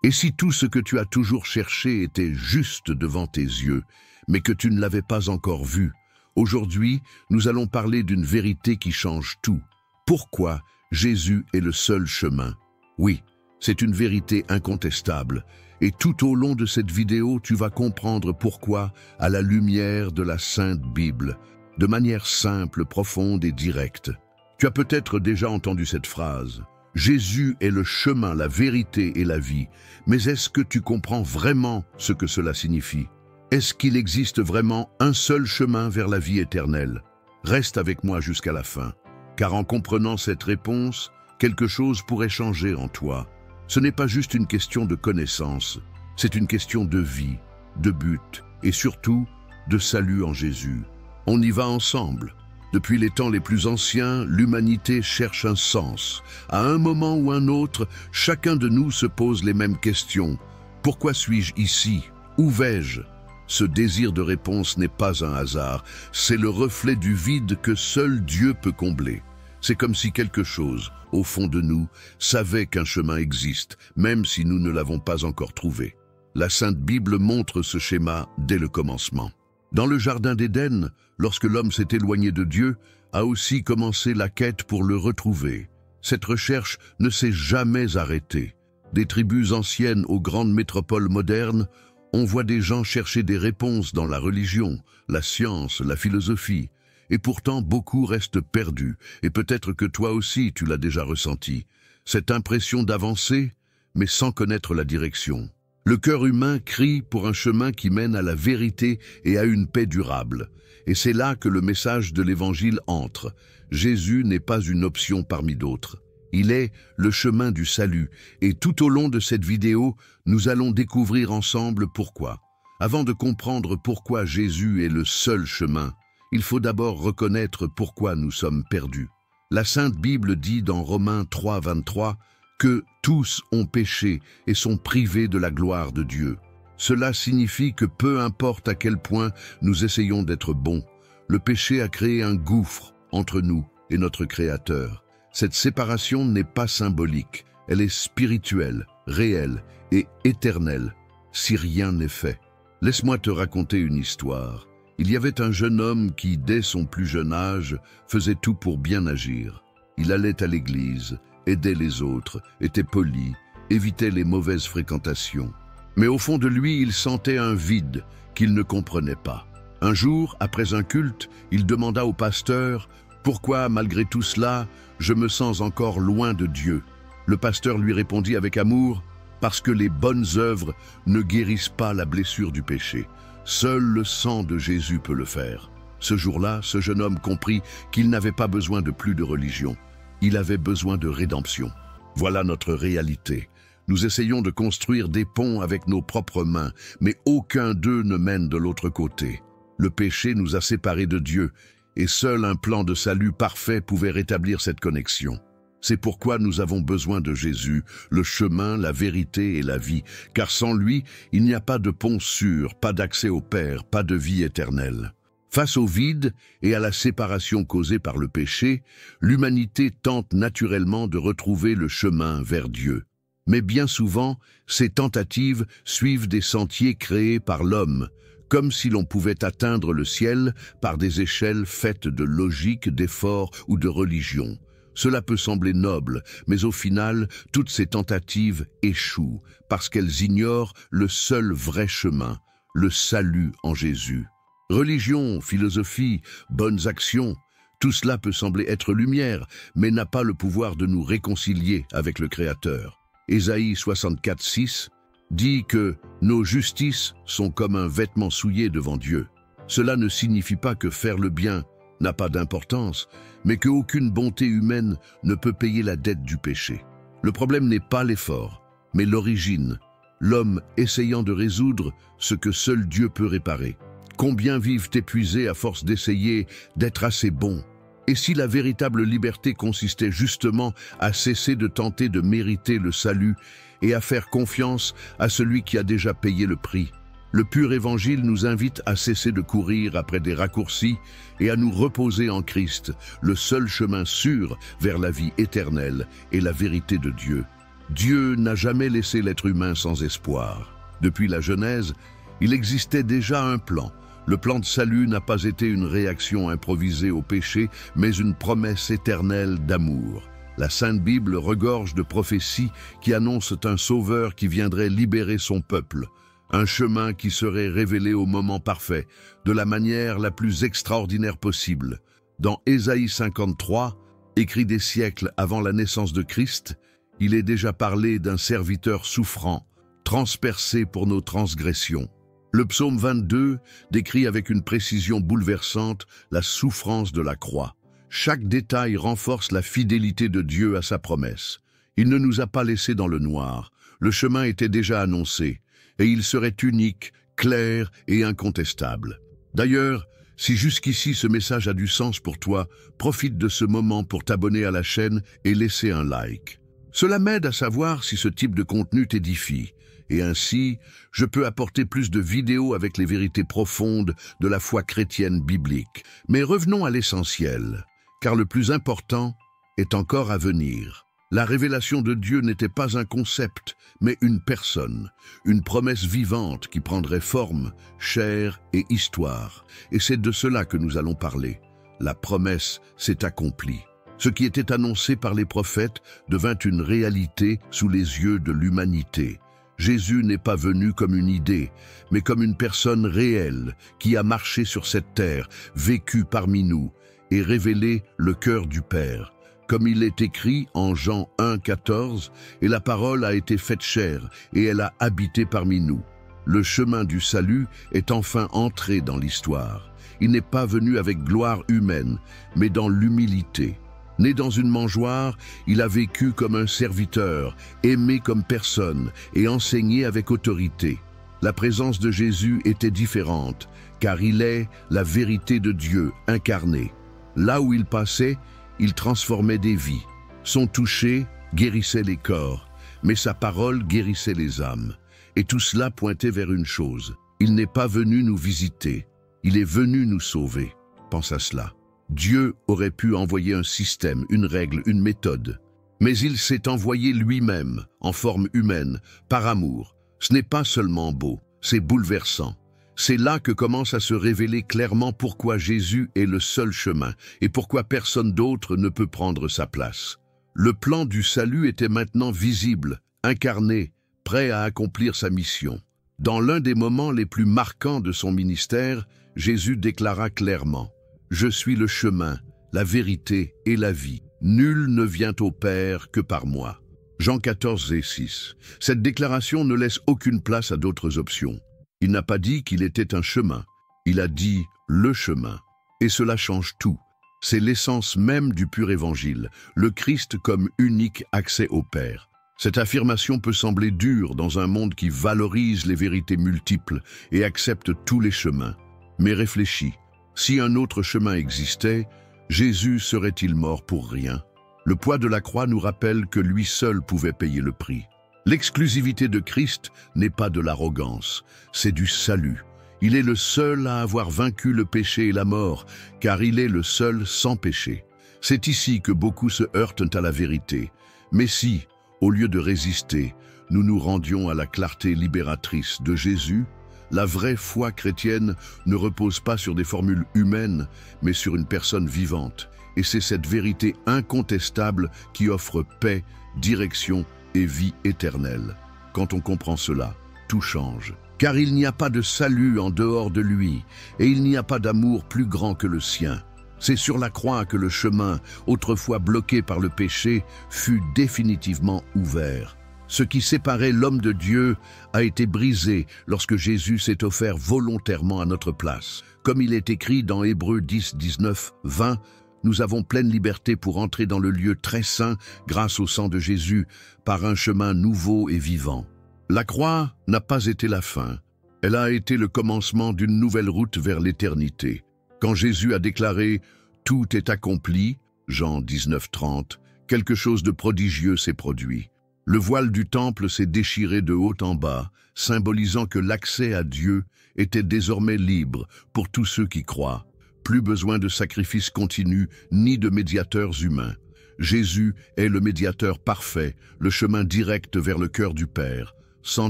Et si tout ce que tu as toujours cherché était juste devant tes yeux, mais que tu ne l'avais pas encore vu, aujourd'hui, nous allons parler d'une vérité qui change tout. Pourquoi Jésus est le seul chemin? Oui, c'est une vérité incontestable. Et tout au long de cette vidéo, tu vas comprendre pourquoi, à la lumière de la Sainte Bible, de manière simple, profonde et directe. Tu as peut-être déjà entendu cette phrase. Jésus est le chemin, la vérité et la vie. Mais est-ce que tu comprends vraiment ce que cela signifie? Est-ce qu'il existe vraiment un seul chemin vers la vie éternelle? Reste avec moi jusqu'à la fin, car en comprenant cette réponse, quelque chose pourrait changer en toi. Ce n'est pas juste une question de connaissance, c'est une question de vie, de but et surtout de salut en Jésus. On y va ensemble. Depuis les temps les plus anciens, l'humanité cherche un sens. À un moment ou un autre, chacun de nous se pose les mêmes questions. Pourquoi suis-je ici? Où vais-je? Ce désir de réponse n'est pas un hasard, c'est le reflet du vide que seul Dieu peut combler. C'est comme si quelque chose, au fond de nous, savait qu'un chemin existe, même si nous ne l'avons pas encore trouvé. La Sainte Bible montre ce schéma dès le commencement. Dans le Jardin d'Éden, lorsque l'homme s'est éloigné de Dieu, a aussi commencé la quête pour le retrouver. Cette recherche ne s'est jamais arrêtée. Des tribus anciennes aux grandes métropoles modernes, on voit des gens chercher des réponses dans la religion, la science, la philosophie. Et pourtant, beaucoup restent perdus, et peut-être que toi aussi tu l'as déjà ressenti. Cette impression d'avancer, mais sans connaître la direction. Le cœur humain crie pour un chemin qui mène à la vérité et à une paix durable. Et c'est là que le message de l'Évangile entre. Jésus n'est pas une option parmi d'autres. Il est le chemin du salut, et tout au long de cette vidéo, nous allons découvrir ensemble pourquoi. Avant de comprendre pourquoi Jésus est le seul chemin, il faut d'abord reconnaître pourquoi nous sommes perdus. La Sainte Bible dit dans Romains 3, 23 que tous ont péché et sont privés de la gloire de Dieu. Cela signifie que peu importe à quel point nous essayons d'être bons, le péché a créé un gouffre entre nous et notre Créateur. Cette séparation n'est pas symbolique, elle est spirituelle, réelle et éternelle, si rien n'est fait. Laisse-moi te raconter une histoire. Il y avait un jeune homme qui, dès son plus jeune âge, faisait tout pour bien agir. Il allait à l'église, aidait les autres, était poli, évitait les mauvaises fréquentations. Mais au fond de lui, il sentait un vide qu'il ne comprenait pas. Un jour, après un culte, il demanda au pasteur « Pourquoi, malgré tout cela, je me sens encore loin de Dieu ?» Le pasteur lui répondit avec amour « Parce que les bonnes œuvres ne guérissent pas la blessure du péché. Seul le sang de Jésus peut le faire. » Ce jour-là, ce jeune homme comprit qu'il n'avait pas besoin de plus de religion. Il avait besoin de rédemption. Voilà notre réalité. Nous essayons de construire des ponts avec nos propres mains, mais aucun d'eux ne mène de l'autre côté. Le péché nous a séparés de Dieu, et seul un plan de salut parfait pouvait rétablir cette connexion. C'est pourquoi nous avons besoin de Jésus, le chemin, la vérité et la vie, car sans lui, il n'y a pas de pont sûr, pas d'accès au Père, pas de vie éternelle. Face au vide et à la séparation causée par le péché, l'humanité tente naturellement de retrouver le chemin vers Dieu. Mais bien souvent, ces tentatives suivent des sentiers créés par l'homme, comme si l'on pouvait atteindre le ciel par des échelles faites de logique, d'effort ou de religion. Cela peut sembler noble, mais au final, toutes ces tentatives échouent parce qu'elles ignorent le seul vrai chemin, le salut en Jésus. Religion, philosophie, bonnes actions, tout cela peut sembler être lumière, mais n'a pas le pouvoir de nous réconcilier avec le Créateur. Ésaïe 64, 6 dit que nos justices sont comme un vêtement souillé devant Dieu. Cela ne signifie pas que faire le bien n'a pas d'importance, mais qu'aucune bonté humaine ne peut payer la dette du péché. Le problème n'est pas l'effort, mais l'origine, l'homme essayant de résoudre ce que seul Dieu peut réparer. Combien vivent épuisés à force d'essayer d'être assez bons? Et si la véritable liberté consistait justement à cesser de tenter de mériter le salut et à faire confiance à celui qui a déjà payé le prix? Le pur évangile nous invite à cesser de courir après des raccourcis et à nous reposer en Christ, le seul chemin sûr vers la vie éternelle et la vérité de Dieu. Dieu n'a jamais laissé l'être humain sans espoir. Depuis la Genèse, il existait déjà un plan. Le plan de salut n'a pas été une réaction improvisée au péché, mais une promesse éternelle d'amour. La Sainte Bible regorge de prophéties qui annoncent un sauveur qui viendrait libérer son peuple, un chemin qui serait révélé au moment parfait, de la manière la plus extraordinaire possible. Dans Ésaïe 53, écrit des siècles avant la naissance de Christ, il est déjà parlé d'un serviteur souffrant, transpercé pour nos transgressions. Le psaume 22 décrit avec une précision bouleversante la souffrance de la croix. Chaque détail renforce la fidélité de Dieu à sa promesse. Il ne nous a pas laissés dans le noir. Le chemin était déjà annoncé, et il serait unique, clair et incontestable. D'ailleurs, si jusqu'ici ce message a du sens pour toi, profite de ce moment pour t'abonner à la chaîne et laisser un like. Cela m'aide à savoir si ce type de contenu t'édifie, et ainsi, je peux apporter plus de vidéos avec les vérités profondes de la foi chrétienne biblique. Mais revenons à l'essentiel, car le plus important est encore à venir. La révélation de Dieu n'était pas un concept, mais une personne, une promesse vivante qui prendrait forme, chair et histoire. Et c'est de cela que nous allons parler. La promesse s'est accomplie. Ce qui était annoncé par les prophètes devint une réalité sous les yeux de l'humanité. Jésus n'est pas venu comme une idée, mais comme une personne réelle qui a marché sur cette terre, vécu parmi nous et révélé le cœur du Père. Comme il est écrit en Jean 1,14, « Et la parole a été faite chair, et elle a habité parmi nous. » Le chemin du salut est enfin entré dans l'histoire. Il n'est pas venu avec gloire humaine, mais dans l'humilité. Né dans une mangeoire, il a vécu comme un serviteur, aimé comme personne et enseigné avec autorité. La présence de Jésus était différente, car il est la vérité de Dieu incarnée. Là où il passait, il transformait des vies. Son toucher guérissait les corps, mais sa parole guérissait les âmes. Et tout cela pointait vers une chose. Il n'est pas venu nous visiter, il est venu nous sauver. Pense à cela. Dieu aurait pu envoyer un système, une règle, une méthode. Mais il s'est envoyé lui-même, en forme humaine, par amour. Ce n'est pas seulement beau, c'est bouleversant. C'est là que commence à se révéler clairement pourquoi Jésus est le seul chemin et pourquoi personne d'autre ne peut prendre sa place. Le plan du salut était maintenant visible, incarné, prêt à accomplir sa mission. Dans l'un des moments les plus marquants de son ministère, Jésus déclara clairement: « Je suis le chemin, la vérité et la vie. Nul ne vient au Père que par moi. » Jean 14 et 6. Cette déclaration ne laisse aucune place à d'autres options. Il n'a pas dit qu'il était un chemin, il a dit le chemin. Et cela change tout. C'est l'essence même du pur évangile, le Christ comme unique accès au Père. Cette affirmation peut sembler dure dans un monde qui valorise les vérités multiples et accepte tous les chemins. Mais réfléchis. Si un autre chemin existait, Jésus serait-il mort pour rien? Le poids de la croix nous rappelle que lui seul pouvait payer le prix. L'exclusivité de Christ n'est pas de l'arrogance, c'est du salut. Il est le seul à avoir vaincu le péché et la mort, car il est le seul sans péché. C'est ici que beaucoup se heurtent à la vérité. Mais si, au lieu de résister, nous nous rendions à la clarté libératrice de Jésus, la vraie foi chrétienne ne repose pas sur des formules humaines, mais sur une personne vivante. Et c'est cette vérité incontestable qui offre paix, direction et vie éternelle. Quand on comprend cela, tout change. Car il n'y a pas de salut en dehors de lui, et il n'y a pas d'amour plus grand que le sien. C'est sur la croix que le chemin, autrefois bloqué par le péché, fut définitivement ouvert. Ce qui séparait l'homme de Dieu a été brisé lorsque Jésus s'est offert volontairement à notre place. Comme il est écrit dans Hébreux 10, 19, 20, nous avons pleine liberté pour entrer dans le lieu très saint grâce au sang de Jésus, par un chemin nouveau et vivant. La croix n'a pas été la fin, elle a été le commencement d'une nouvelle route vers l'éternité. Quand Jésus a déclaré « Tout est accompli », Jean 19, 30, quelque chose de prodigieux s'est produit. Le voile du temple s'est déchiré de haut en bas, symbolisant que l'accès à Dieu était désormais libre pour tous ceux qui croient. Plus besoin de sacrifices continus ni de médiateurs humains. Jésus est le médiateur parfait, le chemin direct vers le cœur du Père, sans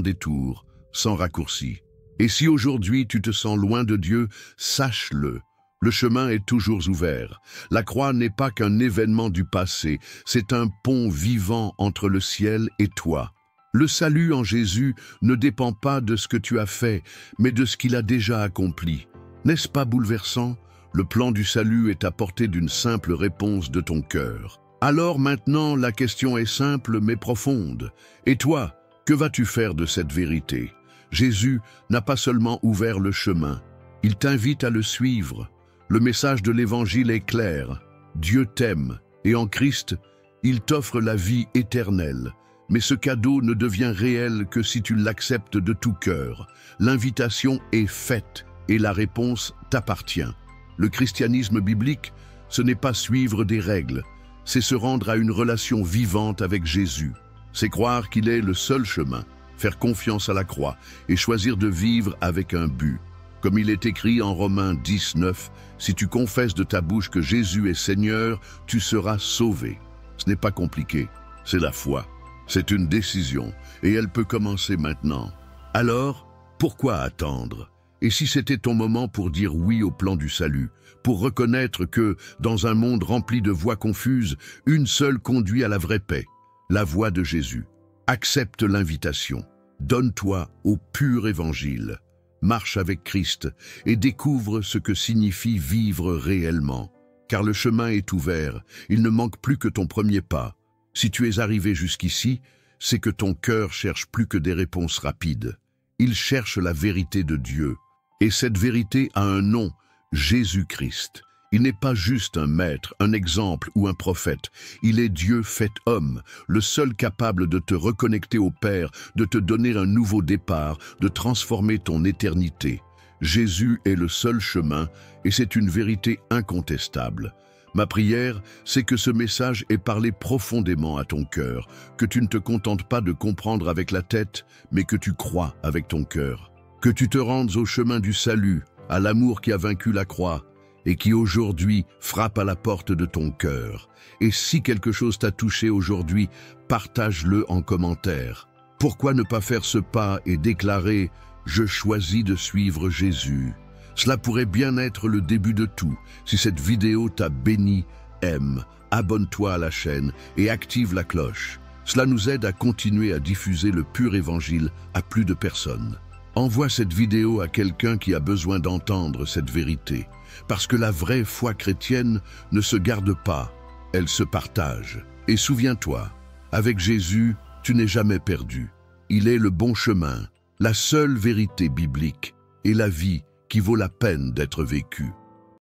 détour, sans raccourci. Et si aujourd'hui tu te sens loin de Dieu, sache-le. Le chemin est toujours ouvert. La croix n'est pas qu'un événement du passé, c'est un pont vivant entre le ciel et toi. Le salut en Jésus ne dépend pas de ce que tu as fait, mais de ce qu'il a déjà accompli. N'est-ce pas bouleversant? Le plan du salut est à portée d'une simple réponse de ton cœur. Alors maintenant, la question est simple mais profonde. Et toi, que vas-tu faire de cette vérité? Jésus n'a pas seulement ouvert le chemin, il t'invite à le suivre. Le message de l'Évangile est clair. Dieu t'aime et en Christ, il t'offre la vie éternelle. Mais ce cadeau ne devient réel que si tu l'acceptes de tout cœur. L'invitation est faite et la réponse t'appartient. Le christianisme biblique, ce n'est pas suivre des règles, c'est se rendre à une relation vivante avec Jésus. C'est croire qu'il est le seul chemin, faire confiance à la croix et choisir de vivre avec un but. Comme il est écrit en Romains 10:9, si tu confesses de ta bouche que Jésus est Seigneur, tu seras sauvé. Ce n'est pas compliqué, c'est la foi. C'est une décision et elle peut commencer maintenant. Alors, pourquoi attendre? Et si c'était ton moment pour dire oui au plan du salut, pour reconnaître que, dans un monde rempli de voies confuses, une seule conduit à la vraie paix, la voie de Jésus. Accepte l'invitation, donne-toi au pur évangile, marche avec Christ et découvre ce que signifie vivre réellement. Car le chemin est ouvert, il ne manque plus que ton premier pas. Si tu es arrivé jusqu'ici, c'est que ton cœur cherche plus que des réponses rapides. Il cherche la vérité de Dieu. Et cette vérité a un nom, Jésus-Christ. Il n'est pas juste un maître, un exemple ou un prophète. Il est Dieu fait homme, le seul capable de te reconnecter au Père, de te donner un nouveau départ, de transformer ton éternité. Jésus est le seul chemin et c'est une vérité incontestable. Ma prière, c'est que ce message ait parlé profondément à ton cœur, que tu ne te contentes pas de comprendre avec la tête, mais que tu crois avec ton cœur. Que tu te rendes au chemin du salut, à l'amour qui a vaincu la croix, et qui aujourd'hui frappe à la porte de ton cœur. Et si quelque chose t'a touché aujourd'hui, partage-le en commentaire. Pourquoi ne pas faire ce pas et déclarer « Je choisis de suivre Jésus ». Cela pourrait bien être le début de tout. Si cette vidéo t'a béni, aime, abonne-toi à la chaîne et active la cloche. Cela nous aide à continuer à diffuser le pur évangile à plus de personnes. Envoie cette vidéo à quelqu'un qui a besoin d'entendre cette vérité. Parce que la vraie foi chrétienne ne se garde pas, elle se partage. Et souviens-toi, avec Jésus, tu n'es jamais perdu. Il est le bon chemin, la seule vérité biblique et la vie qui vaut la peine d'être vécue.